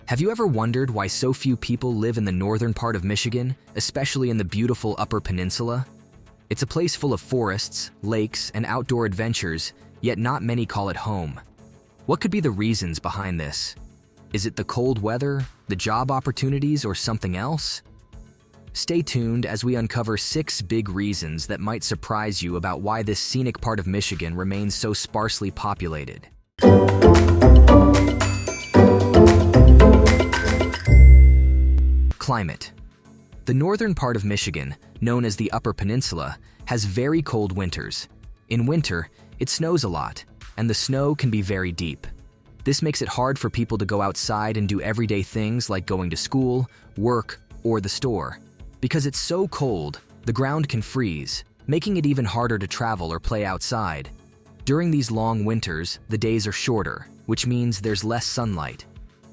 Have you ever wondered why so few people live in the northern part of Michigan, especially in the beautiful Upper Peninsula? It's a place full of forests, lakes, and outdoor adventures, yet not many call it home. What could be the reasons behind this? Is it the cold weather, the job opportunities, or something else? Stay tuned as we uncover 6 big reasons that might surprise you about why this scenic part of Michigan remains so sparsely populated. Climate. The northern part of Michigan, known as the Upper Peninsula, has very cold winters. In winter, it snows a lot, and the snow can be very deep. This makes it hard for people to go outside and do everyday things like going to school, work, or the store. Because it's so cold, the ground can freeze, making it even harder to travel or play outside. During these long winters, the days are shorter, which means there's less sunlight.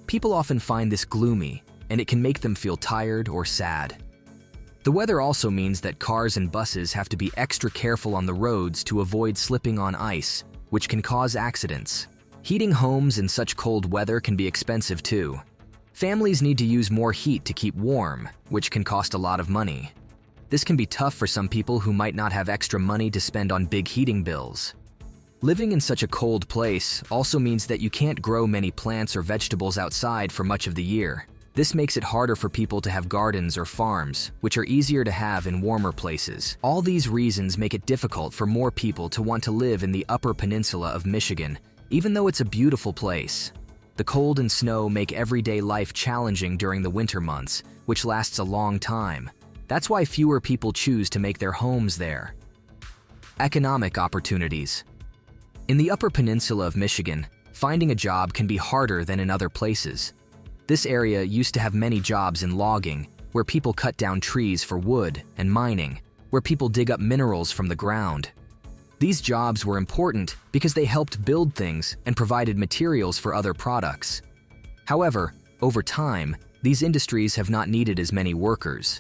People often find this gloomy, and it can make them feel tired or sad. The weather also means that cars and buses have to be extra careful on the roads to avoid slipping on ice, which can cause accidents. Heating homes in such cold weather can be expensive too. Families need to use more heat to keep warm, which can cost a lot of money. This can be tough for some people who might not have extra money to spend on big heating bills. Living in such a cold place also means that you can't grow many plants or vegetables outside for much of the year. This makes it harder for people to have gardens or farms, which are easier to have in warmer places. All these reasons make it difficult for more people to want to live in the Upper Peninsula of Michigan, even though it's a beautiful place. The cold and snow make everyday life challenging during the winter months, which lasts a long time. That's why fewer people choose to make their homes there. Economic opportunities. In the Upper Peninsula of Michigan, finding a job can be harder than in other places. This area used to have many jobs in logging, where people cut down trees for wood, and mining, where people dig up minerals from the ground. These jobs were important because they helped build things and provided materials for other products. However, over time, these industries have not needed as many workers.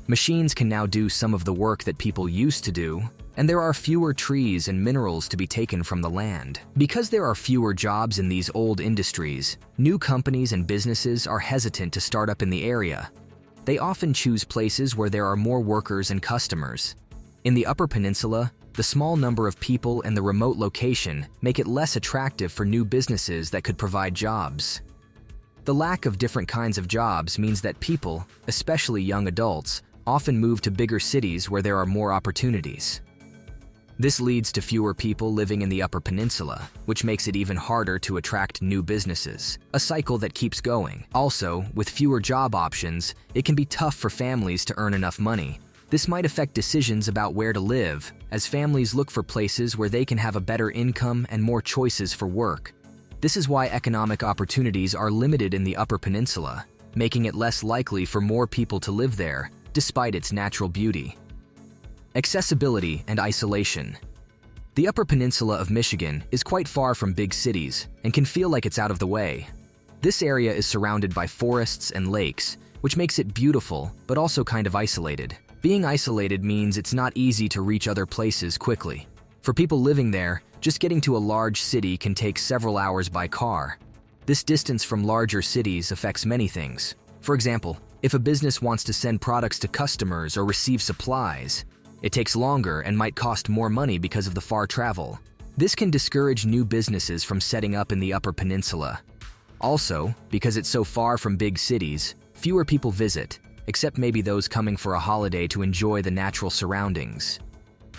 Machines can now do some of the work that people used to do, and there are fewer trees and minerals to be taken from the land. Because there are fewer jobs in these old industries, new companies and businesses are hesitant to start up in the area. They often choose places where there are more workers and customers. In the Upper Peninsula, the small number of people and the remote location make it less attractive for new businesses that could provide jobs. The lack of different kinds of jobs means that people, especially young adults, often move to bigger cities where there are more opportunities. This leads to fewer people living in the Upper Peninsula, which makes it even harder to attract new businesses, a cycle that keeps going. Also, with fewer job options, it can be tough for families to earn enough money. This might affect decisions about where to live, as families look for places where they can have a better income and more choices for work. This is why economic opportunities are limited in the Upper Peninsula, making it less likely for more people to live there, despite its natural beauty. Accessibility and isolation. The Upper Peninsula of Michigan is quite far from big cities and can feel like it's out of the way. This area is surrounded by forests and lakes, which makes it beautiful but also kind of isolated. Being isolated means it's not easy to reach other places quickly. For people living there, just getting to a large city can take several hours by car. This distance from larger cities affects many things. For example, if a business wants to send products to customers or receive supplies, it takes longer and might cost more money because of the far travel. This can discourage new businesses from setting up in the Upper Peninsula. Also, because it's so far from big cities, fewer people visit, except maybe those coming for a holiday to enjoy the natural surroundings.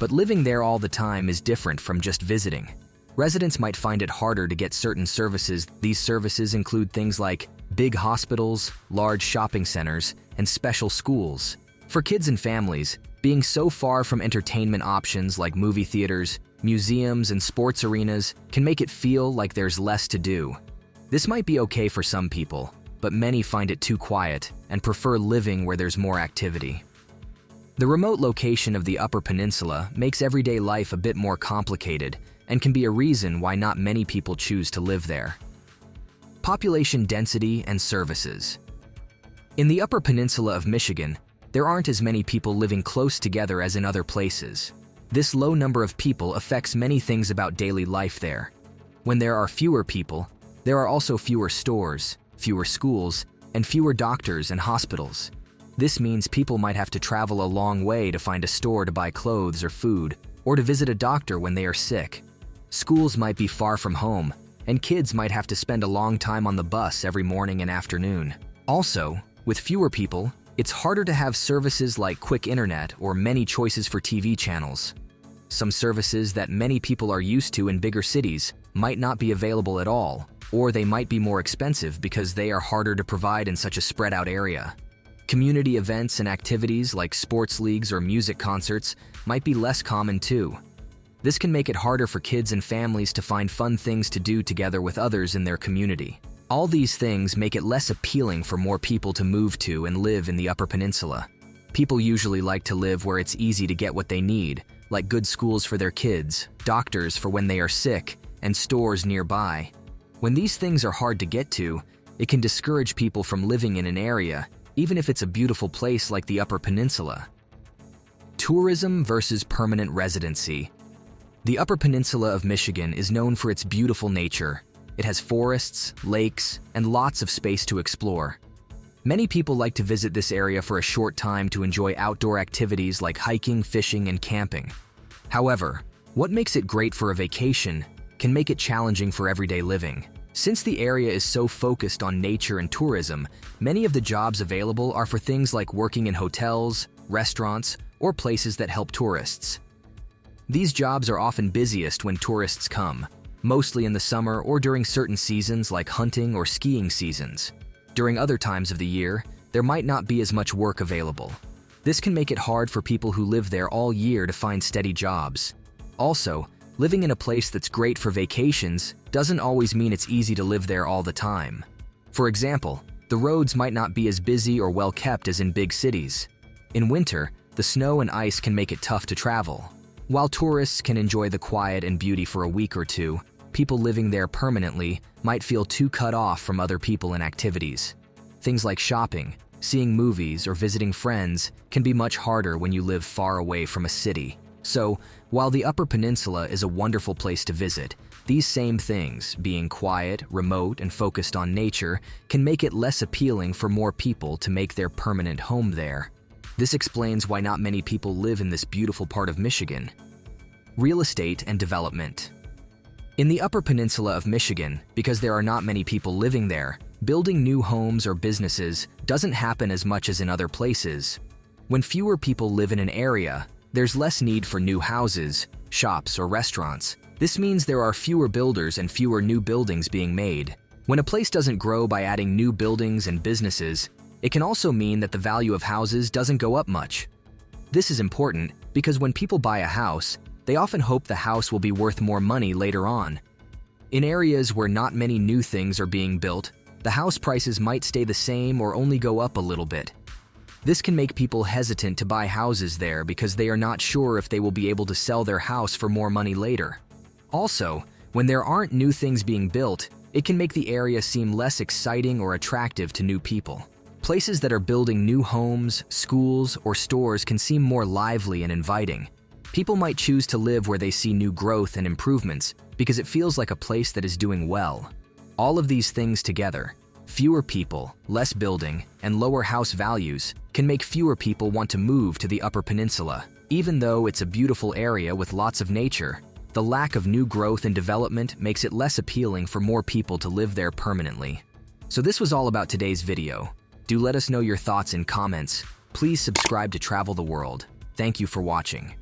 But living there all the time is different from just visiting. Residents might find it harder to get certain services. These services include things like big hospitals, large shopping centers, and special schools. For kids and families, being so far from entertainment options like movie theaters, museums, and sports arenas can make it feel like there's less to do. This might be okay for some people, but many find it too quiet and prefer living where there's more activity. The remote location of the Upper Peninsula makes everyday life a bit more complicated and can be a reason why not many people choose to live there. Population density and services. In the Upper Peninsula of Michigan, there aren't as many people living close together as in other places. This low number of people affects many things about daily life there. When there are fewer people, there are also fewer stores, fewer schools, and fewer doctors and hospitals. This means people might have to travel a long way to find a store to buy clothes or food, or to visit a doctor when they are sick. Schools might be far from home, and kids might have to spend a long time on the bus every morning and afternoon. Also, with fewer people, it's harder to have services like quick internet or many choices for TV channels. Some services that many people are used to in bigger cities might not be available at all, or they might be more expensive because they are harder to provide in such a spread-out area. Community events and activities like sports leagues or music concerts might be less common too. This can make it harder for kids and families to find fun things to do together with others in their community. All these things make it less appealing for more people to move to and live in the Upper Peninsula. People usually like to live where it's easy to get what they need, like good schools for their kids, doctors for when they are sick, and stores nearby. When these things are hard to get to, it can discourage people from living in an area, even if it's a beautiful place like the Upper Peninsula. Tourism versus permanent residency. The Upper Peninsula of Michigan is known for its beautiful nature. It has forests, lakes, and lots of space to explore. Many people like to visit this area for a short time to enjoy outdoor activities like hiking, fishing, and camping. However, what makes it great for a vacation can make it challenging for everyday living. Since the area is so focused on nature and tourism, many of the jobs available are for things like working in hotels, restaurants, or places that help tourists. These jobs are often busiest when tourists come, mostly in the summer or during certain seasons like hunting or skiing seasons. During other times of the year, there might not be as much work available. This can make it hard for people who live there all year to find steady jobs. Also, living in a place that's great for vacations doesn't always mean it's easy to live there all the time. For example, the roads might not be as busy or well kept as in big cities. In winter, the snow and ice can make it tough to travel. While tourists can enjoy the quiet and beauty for a week or two, people living there permanently might feel too cut off from other people and activities. Things like shopping, seeing movies, or visiting friends can be much harder when you live far away from a city. So, while the Upper Peninsula is a wonderful place to visit, these same things, being quiet, remote, and focused on nature, can make it less appealing for more people to make their permanent home there. This explains why not many people live in this beautiful part of Michigan. Real estate and development. In the Upper Peninsula of Michigan, because there are not many people living there, building new homes or businesses doesn't happen as much as in other places. When fewer people live in an area, there's less need for new houses, shops, or restaurants. This means there are fewer builders and fewer new buildings being made. When a place doesn't grow by adding new buildings and businesses, it can also mean that the value of houses doesn't go up much. This is important because when people buy a house, they often hope the house will be worth more money later on. In areas where not many new things are being built, the house prices might stay the same or only go up a little bit. This can make people hesitant to buy houses there because they are not sure if they will be able to sell their house for more money later. Also, when there aren't new things being built, it can make the area seem less exciting or attractive to new people. Places that are building new homes, schools, or stores can seem more lively and inviting. People might choose to live where they see new growth and improvements because it feels like a place that is doing well. All of these things together, fewer people, less building, and lower house values, can make fewer people want to move to the Upper Peninsula. Even though it's a beautiful area with lots of nature, the lack of new growth and development makes it less appealing for more people to live there permanently. So this was all about today's video. Do let us know your thoughts in comments. Please subscribe to Travel the World. Thank you for watching.